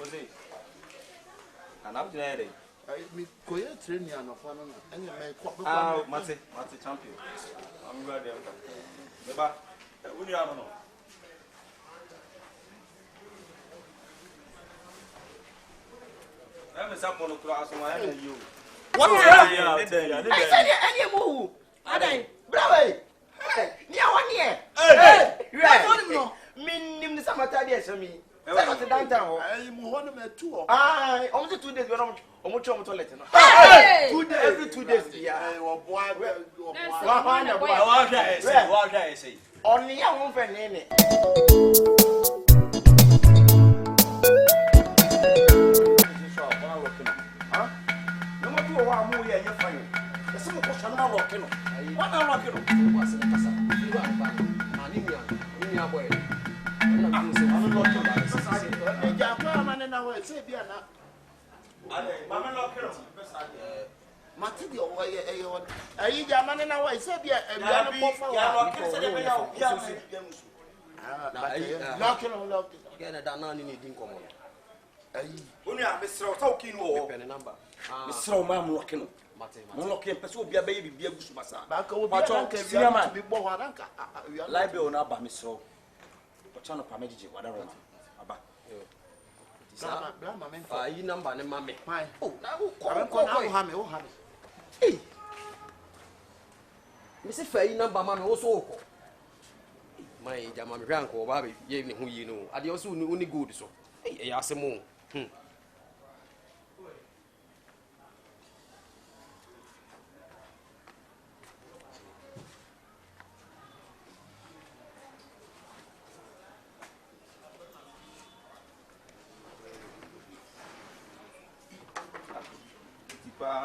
What's it? And I'm ready. Me koye training and of one and you may Mate champion. I'm ready. Beba, who do you know? I'm a sample of class and you. What I said, any move. I bravo. Near 1 year. Hey, you are meaning the summer time, yes, me. Downtown. I'm one of my 2. Ah, only 2 days. We're on toilet. 2 days, every 2 days. Yeah, What I say? only a one for name. No matter what I'm moving, you're fine. There's some question about rocking. What I'm rocking was in the Casa. You are fine. Anemia boy. I'm not going to man in our say, Biana. Mamma Locker. Material way, a man in our say, Biana. Locking on lock. Again, I don't know anything common. Only I'm Mr. Talking or pen a number. Mr. Mam Locking. Locking, Peso be a baby, be a Gusmasa. Back over my be born. Library on Abba, Mr. Channel Pamage, whatever. You number and mammy. Oh, now, hey, Mrs. Fay number, mammy, also. My Jamam Ranko, Baby, gave me who you know. I also knew only good so. Hey, I asked him.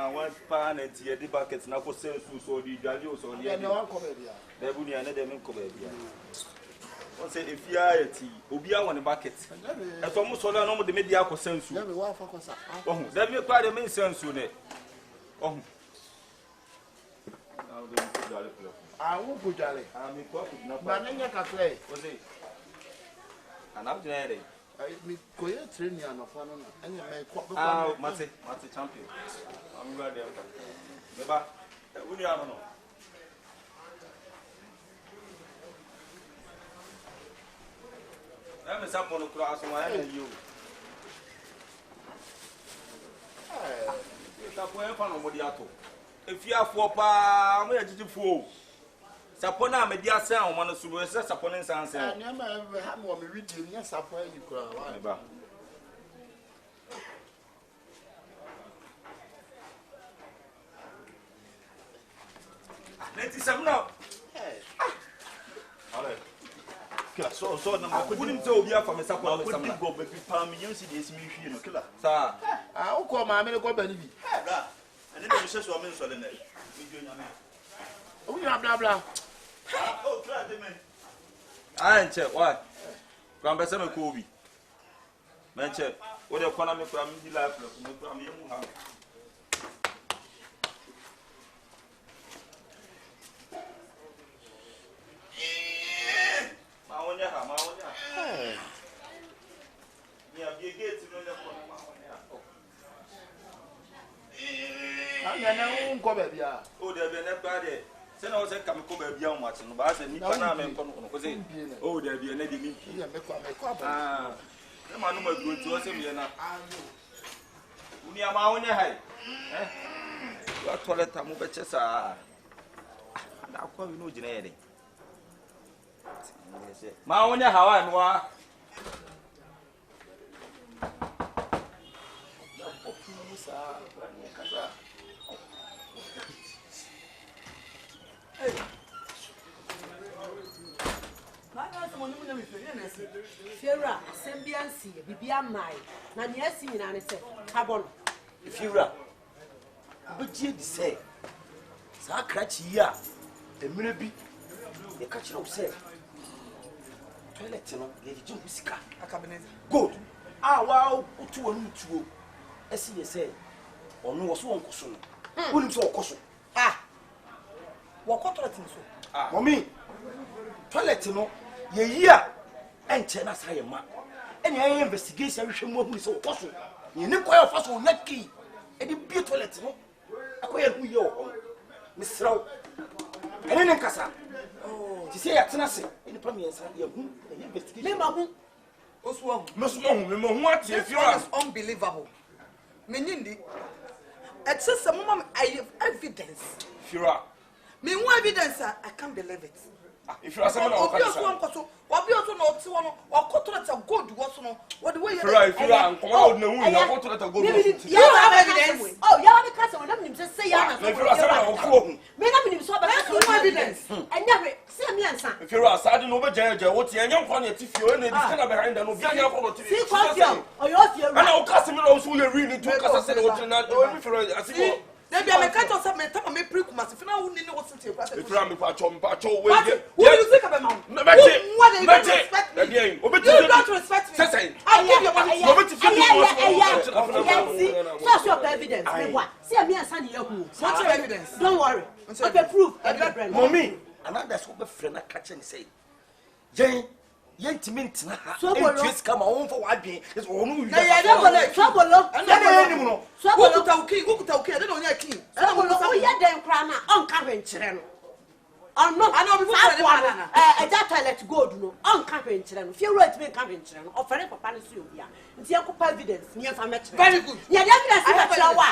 One pan and tea, the buckets now for sales, so the Jalios or the other one. There will be another man cover. One say if you are a tea, Ubia one bucket. That's almost all I know the media for sense. Oh, that will quite a main sense soon. Oh, I won't put Jolly. I'm in pocket, no banana cafe. Was it? And I'm ready. Me koye training and of one and you may quite Mate champion. I'm ready. Beba, who do you know? I'm a sample of class and you. If you are 4 pounds, where did you fall? Sapona media sound one of the Sapon sounds. I never have one reading. Yes, I pray you cry. Let us some now. So, I couldn't tell you from a Sapon. I couldn't go back to Palm. You see this mission killer. Sir, I'll call my medical baby. And then you say so, I'm in Solomon. Oh, blah blah. Oh, I ain't check what? Grandpa Sam Kobe. Mention what the economy from the life from you. Oh, there be anybody. Send us a chemical baby on watching, but I said, oh, there be an enemy. Ah, the man who good to us in Vienna. We are my own high. You are toilet, I'm over Chessa. Now, call you no generic. My own how I know. Fera, sembiansi, bibia mai. Na niasi ni na ne se. Carbon. Fera. Obeji di se. Sa krachi ya. Emire bi. E ka kire o se. Toilet no, ye ji musika. Akabenezer. Good. Ah, wow, otu wonu tuo. Esi ye se. Onu wo so won koso no. Wonim so okoso. Ah. Wo ko toilet nso. Mommy. Toilet no, ye yi a enche na sa ye ma. any investigation we mo so koso ni ne koyo fa so nya key e di bi toilet no akoya hu yo misraw ene ne kasa ti se ya tena se ni pa miensa ya hu investigation me ma hu oswo me hu ati Fiora is unbelievable me nyindi it says some mom I have evidence Fiora me who evidence I can't believe it if you are someone who can obi oso no ti wono okoto na gold wo so no what the way you Fiora if you are come na hu na okoto na gold you have evidence oh you have the case when them say ya na if you are someone who me na me so ba evidence enya say me ansa if you are sad no be jaja what enya nkwa na tifio na di kana behind no bia nya ko see confio o yo fie ana o kase me no so you really to kase say o na o mi Fiora asiko Maybe I can't also make time me pre kuma if now who need what to take if you are me pa chom we who you think about man no what do you respect me again you don't respect me say I give you money no be so your evidence me what see me ansa na yahu what's your evidence don't worry okay proof mommy another so be friend na catch and say jen yentimi ntina ha entwes kama won for wadwen is onu na ye de sobolo na ye no ukuta uki de no nya ki sobolo o ye den kra na on ka hwenkyere no on no ana obi fu na eja toilet gold no on ka hwenkyere no fie road me ka hwenkyere no ofere papa ne so obia nti enkopa evidence ni enfa mekyere very good ye de evidence na kyerɛ wa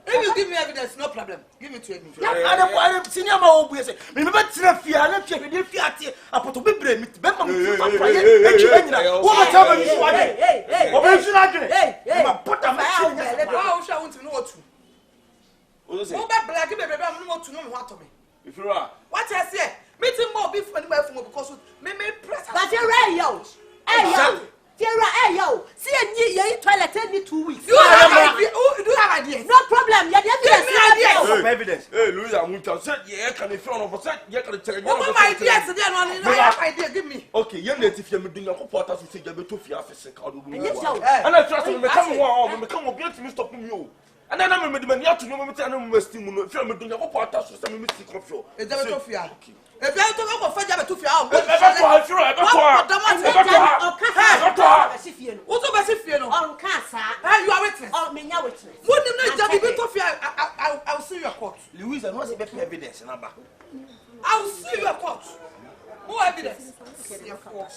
if you give me evidence no problem give it to me ana senior ma wo buye say me be tira fia na fia de fia ate apoto bebre mi be ma mu fa fa ye e twa nyina wo ma ta ba ni so ade o be su na dwene ma pota ma chi nya ah o sha won ti no otu o say wo be black be be am no otu no me ho ato me if you are what I say meeting more be for me because me press but you right yo Fiora yo see ye toilet any 2 weeks you have ideas no problem ye the evidence hey Louis amuta say ye can if on for say ye can tell you what my ideas there no I have idea give me okay ye na tifia me dunya ko porta so say je be to fia fese ka do yes yo and I trust me come one me come obi to me stop me o and then me de me ato no me tell no me steam no fia me dunya ko porta so say me see confio e je be to fia if you to go for jabe to fia o e be to ha Fiora e be to ha what to be fia no on casa you are witness oh me nya witness what dem na jabe to fia I will see your court Louise no say be evidence na ba I will see your court who evidence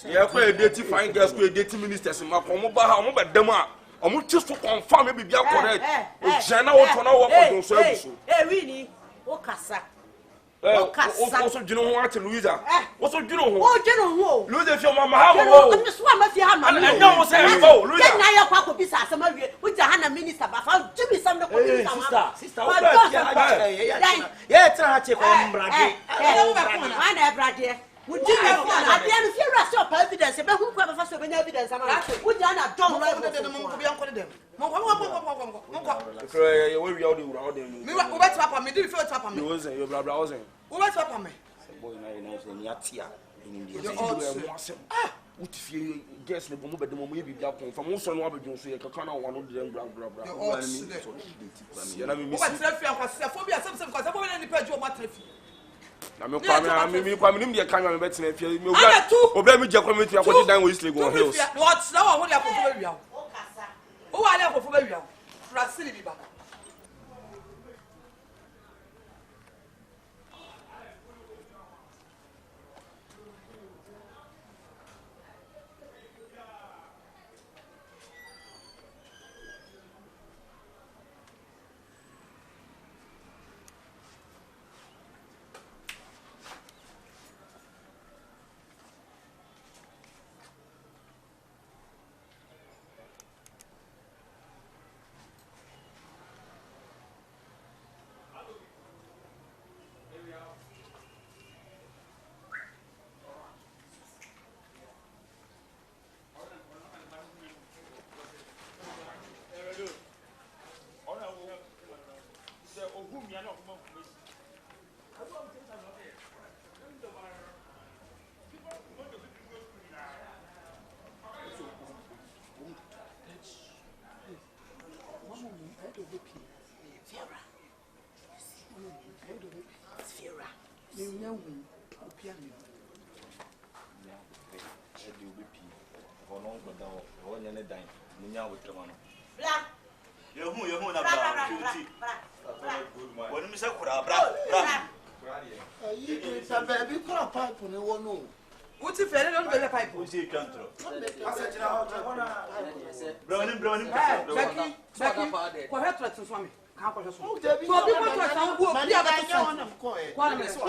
yeah ko e date fine girls ko e date ministers ma ko mo ba ha mo be dem a omo ti so confirm e bibia correct o jana wo to na wo ko so abuso we ni o kasa o so dwene ho ate Louisa o so dwene ho o dwene ho Louisa fi mama ha wo o so ma fi ha ma and now say go Louisa na ya kwa ko bisa asema wie o jahana minister ba fa jimi sam na ko minister sister o ba fi ha ye tira ha che ko mbrade ana brade we did not at the end Fiora so evidence be hu kwa fa so be evidence ama we jana don right mo bi an ko dem mo ye we wi all the wura all the me wo bet papa me dey feel papa me you was you bla bla was wo bet papa me boy na say ni atia ni you mo asem what fie guess ne bomo bedem mo ye bibia confirm mo so no abedwon so ye kaka na wo no dem bla bla bla you na me miss wo bet fie akwase fo bi asem sem kwase fo bi na ni page o ma traffic na me kwa me nim de kan me betina fie me obra me je kwa me tia ko di dan wo isle go hills what na wo ho de akofo ba wia o kasa o wa le akofo ba wia frasili bi ba no go down o nya ne dan munya wo trema no bra yehu na bra ti wonu mi se kura bra ayi sa baby kura pipe ni wono What's if I don't get a pipe? o se kantro asachira ho tona brownie Becky, kwa hata tusome. Ka kwa so. o debi So bi ko to san go bi abata wona ko e kwa na so.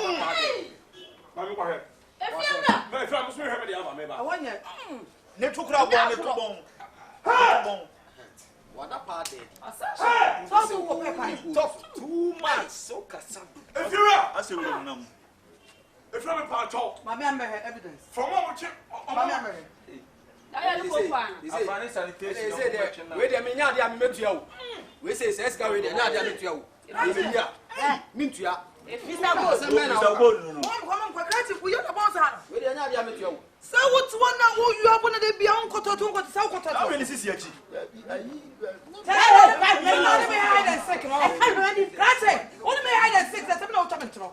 Mami kwa he. Efiona Me fra musu he me dia ma me ba. Awanya. ne tukura bon ne tubon wada pa de So so go pipe. top 2 months so kasa Efira. ase wo nam Efira me pa talk. Mama am evidence. From what you Mama am aya no ko kwa afani sanitation say there we dey me nya dia me metua wo we say ska we dey nya dia metua wo me nya mintua Mr. Gold Mr. Gold no Come kwa krati ku yo na bonza. we dey nya dia metua wo So what one na wo you abona de bia on koto to koto sa koto. awe ni sisi achi ayi Only me hide and seek no. Krati, only me hide and seek that me no tame ntro.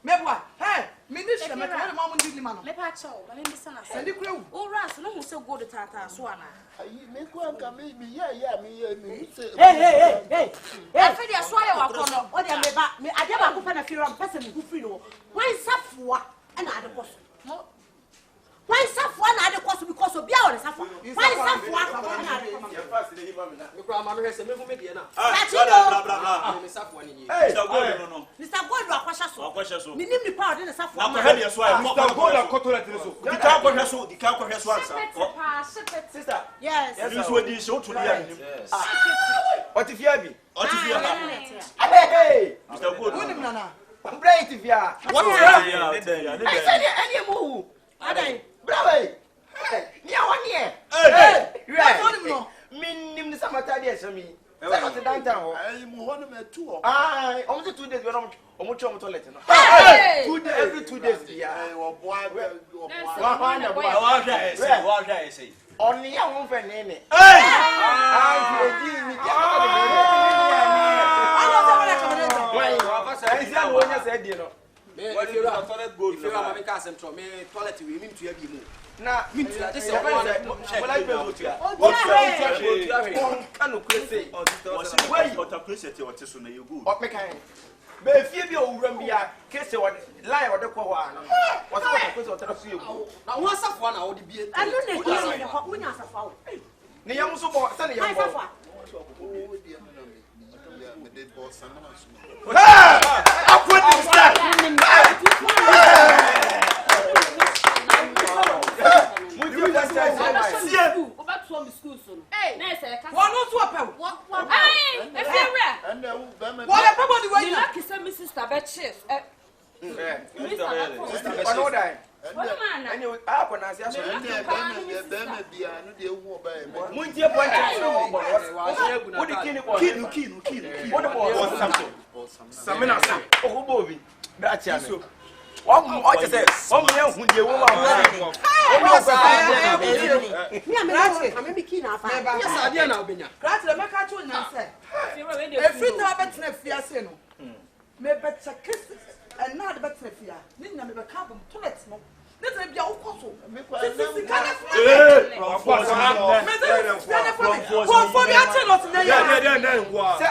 Mebwa, hey, me ni sheme ka na mamu ndi ma no. me pa cho ba me bisana se Send kura wu. o ras no hu se gold tata so ana ayi me ko anka me ya me say hey afi dia so ya wakono o dia me ba me ade ba ko fa na firo am pese me hu firi no wan safoa na ade ko so wan safoa na ade ko so because obi a o re safoa wan safoa na ade ko me kwa ma me se me fu me de na me safo ni Mr. Gold no Mr. Gold akwasha so minim ni pa o de na safoa akwa he so ya Mr. Gold and Kotolet so. di ka kwa he so ansa sister yes you so di so to dia nim otifia bi otifia hey Mr. Gold Unim na na. bright via what ya ne dan I said any mu adai bravo ni awon ye hey Unim no. minim ni samata de so mi say what downtown ho ayi mu hono me tu o ah almost 2 days we no omo chom toilet no Hey! 2 days every 2 days dia ayi wo boy wa na boy wa hwa ese oni ya won fe ne ne hey ah di mi ja Ano se wala Akabenezer. wa fa say sia no nya say di no what you got toilet gold if you ma me ka asem tro me toilet we mi ntua bi mu na mi ntua de se wa wala pe go tua on kanu kwese why what appreciate what so na you good o me kan be fie bi owuram bia kese wo line wo de ko wa no wo se wo kwese o tara so egu na wo asafo na wo de bie anu ne dia ne ho munya safoa ne yam so bo se ne yam bo safoa o di me de boss na so akwa di star muti da sai o ba to me school so na ese ka One no to pe. ai efira and now be me Wala pe body we ni na. lucky say me sister be chief ono dai what man na anyway akwa na sia so and be me bia no de hu oba e me muntie point so bo wo di kini bo kinu wo de bo something samina sam o bo bi da chia me o je se o mu ye hu die wo ma wo me am me key na afa ya sa dia na obenya Krati le meka cho nya se. efira we dey Every time betna fia se no. Me betcha kiss and na de betna fia. Ni na me be ka bom toilet no. Ne tell bia wo koso. me kwa Sisi na kana of course Me for me ati not na ya.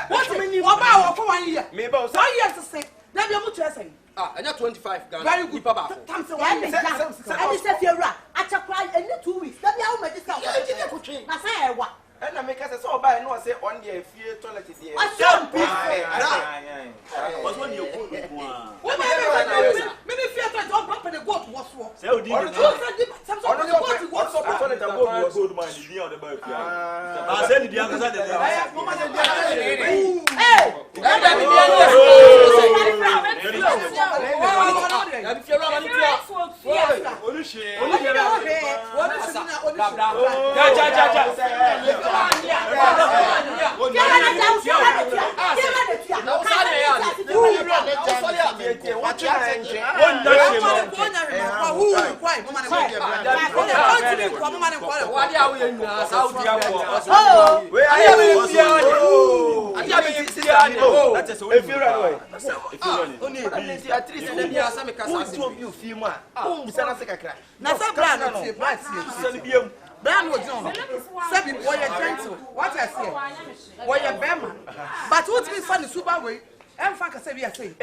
What me ni oba wo for 1 year. me ba so 1 year to say. Na bia mu to say. anya 25 Ghana Very good. ipa ba ko Tam se ya wa me ja ani se fiera achakwa any 2 weeks da bia wo me discount na say ewa na me ka se so ba no say on the fie toilet there Ashtown was when you good one Wo me ni fia to don papa de goat wo so. say odi Or ni you say di some ono so yo goat wo so. toilet go go gold man di on the back ah say di akasa de Mama de dia. hey ya bi fie ro ma ni fie Na sa brand ti brand ti. Brand was on. Seven boy gentle. What I say? Boy a bema. But what me find the super way? I'm fine to say we are saying.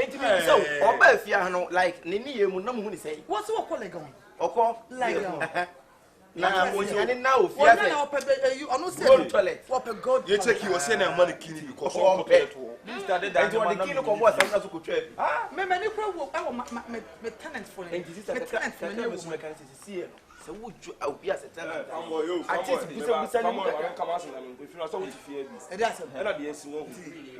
So, Obafia, like Nini, you know who say. What's your colleague on? Oko, Like now, now, you are not saying toilet. For a god. You check your send money kidney because of This started that one the king of what I'm not going to Ah, me pro my tenant for and this is a tenant for you. So would you be as a tenant? come on. If you are so fear this. And that's And at the end, will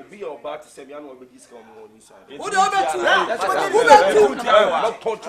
be your back to say, I know what this come on inside. who the other two? Not touch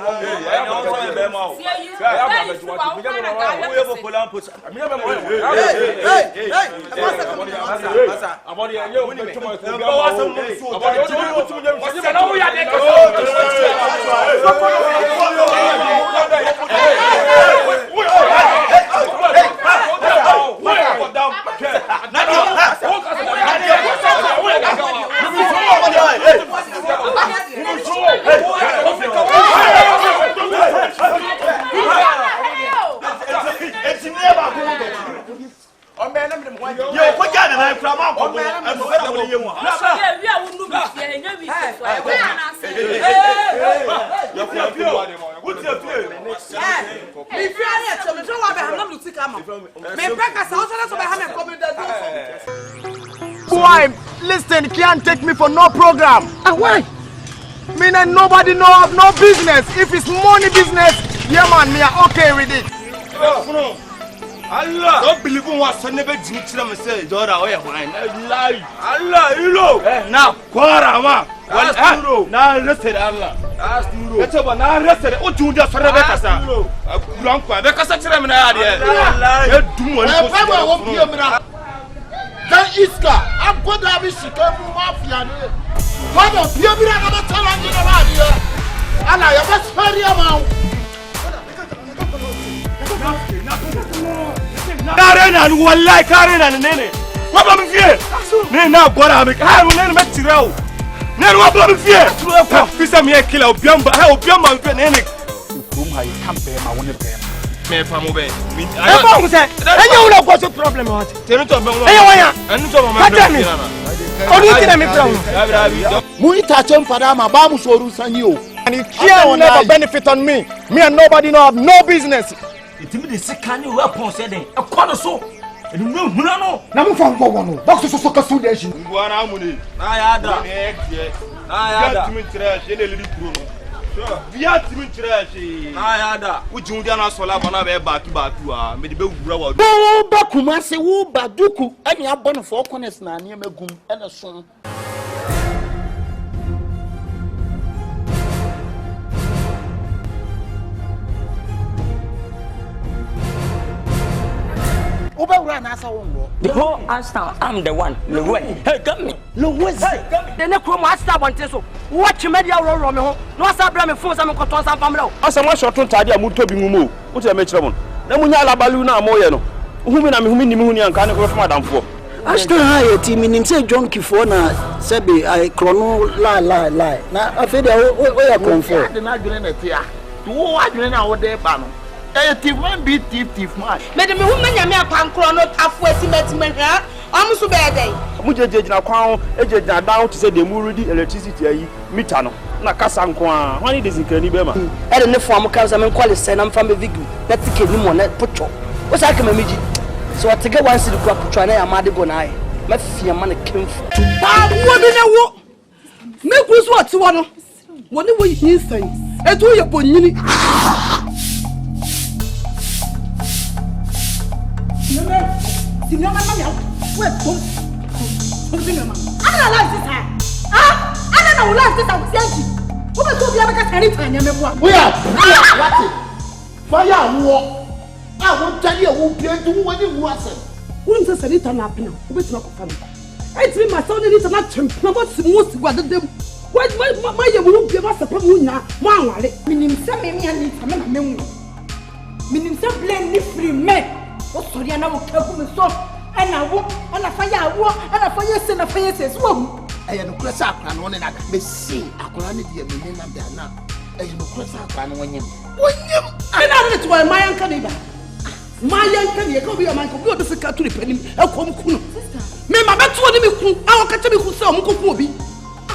Why? Listen, can't take me for no program. Why? Me and nobody know of no business. If it's money business, yeah man, me are okay with it. Allah, don't believe in what son never did to them say, Dora, where mine. Allah, you know. Now, Quarama. Well, now rested Allah. That's about now rested. What you just for Rebecca? Blanca, Rebecca, Dan iska agoda bi sika mu mafia ne wada pie bi na ba tala ni na ba dia ala ya ba sari ama Karena wallahi karena nene wa ba mi fie ne na agora mi ha mu ne me tirao ne wa ba mi fie fisa mi e kila obiamba ha obiamba mi fie nene kum ha kampe ma woni be me fa mo be mi I don't say any one got a problem what tenu to be mo any one enu to mo ma be only thing me problem mu ita chem fada ma ba mu soru sanyi o and it can never benefit on me and nobody know have no business it me the sikani we pon say den e ko no so e no huna no na mu fa ngwo no box so ka su dey shi ngwa na amuni na ya da na ya da mi tire je le liri kuro no via timi tire na ya da ujun dia na sola bana be baaki a me de be wura wa bo ba kuma se wo ba duku ani abon for corners na ne magum ene so Ubawura na asa wongo the whole Ashtown I'm the one Lowe hey come me Lowe de ne kro mo asta bonte so watch media ro me ho no asa bra me phone sa me koton sa famle o asa mo shortun tade a mu tobi ngumo o te me kire mo na mu nya alabalu na mo ye no humi na me humi ni me huni anka ne ko from adamfo Ashtown ha ye ti minim se John Kifo na sebe ai krono la na afede o ya comfort de na adwene na tia to wo adwene na wo de ba no thief man be thief man me de me hu manya me akwankro no afo asimetime hwa amso be dey mu jejejina kwan ejejina down to say the mu ready electricity ayi meter no na kasa nko a hwani de zinkani be ma e de ne fo am kan sa me kwale se na mfa me vigu na tike ni mo na pocho o sa ka me meji so atike wan si kwa pocho na ya ma de go na ai ma fia ma na kemfu Ah, what do you want? Make us what you want. What do you say? And do your bonini. Senior mama, where go? I don't like this time. I don't like this time. Who will do the other anytime? We are what? Fire war. I won't tell you who play to when you was. Who is a little nap now? Who is not funny? I tell my son is not champ. No, what's the most what them? Why my won't give us a problem now? Mamma, Minim some me and it's a man. Minim some blame free men. What sorry, I know careful so. And I walk and a fire walk and a fire send a fire says, whoa. I am a cross up and one another. May see a quantity of the men of their now. I am a cross up and when you. I know that's why my uncle. My young can you go be a man who go to the country penny, a comcuno. Me, my best one, me, I'll catch me who saw Mukubi.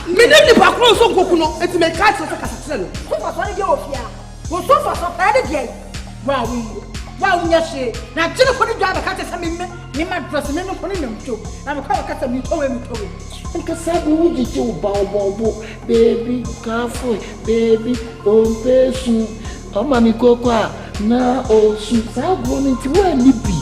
Me, the background so Kokuno, and to make cats of a castle. Who was one of your fear? Was so far so bad again. Wow, yes, now Jenna put it down the cat as I mean, me, my dress, and never put him too. I'm a car cat and you told him. And Casabu would you bow, baby, careful, baby, oh, person. Oh, Mammy Coca, now, oh, she's out going to where Nippy.